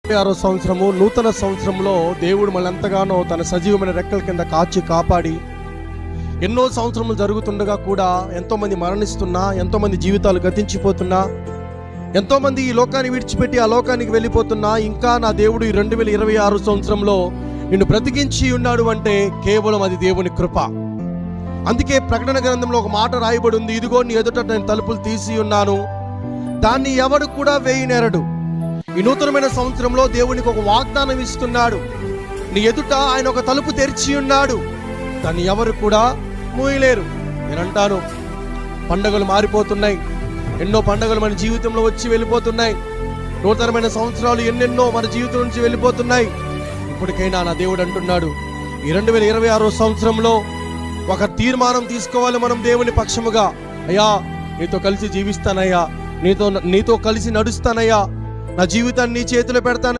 6వ సంవత్సరము నూతన సంవత్సరంలో దేవుడు మనల్ని ఎంతగానో తన సజీవమైన రెక్కల కింద కాచి కాపాడి ఎన్నో సంవత్సరములు జరుగుతుండగా కూడా ఎంతోమంది మరణిస్తున్నా, ఎంతోమంది జీవితాలు గతించిపోతున్నా, ఎంతోమంది ఈ లోకాన్ని విడిచిపెట్టి ఆ లోకానికి వెళ్ళిపోతున్నా, ఇంకా నా దేవుడు ఈ 2026 సంవత్సరంలో నిన్ను బ్రతికించి ఉన్నాడు అంటే కేవలం అది దేవుని కృప. అందుకే ప్రకటన గ్రంథంలో ఒక మాట రాయబడి ఉంది, ఇదిగో నీ ఎదుట నేను తలుపులు తీసి ఉన్నాను, దాన్ని ఎవడు కూడా వేయనేరడు. ఈ నూతనమైన సంవత్సరంలో దేవునికి ఒక వాగ్దానం ఇస్తున్నాడు. నీ ఎదుట ఆయన ఒక తలుపు తెరిచి ఉన్నాడు, దాన్ని ఎవరు కూడా మూయలేరు. నేనంటాను, పండగలు మారిపోతున్నాయి, ఎన్నో పండగలు మన జీవితంలో వచ్చి వెళ్ళిపోతున్నాయి, నూతనమైన సంవత్సరాలు ఎన్నెన్నో మన జీవితం నుంచి వెళ్ళిపోతున్నాయి. ఇప్పటికైనా నా దేవుడు అంటున్నాడు, ఈ 2026 సంవత్సరంలో ఒక తీర్మానం తీసుకోవాలి మనం దేవుని పక్షముగా. అయ్యా, నీతో కలిసి జీవిస్తానయ్యా, నీతో కలిసి నడుస్తానయ్యా, నా జీవితాన్ని నీ చేతిలో పెడతాను.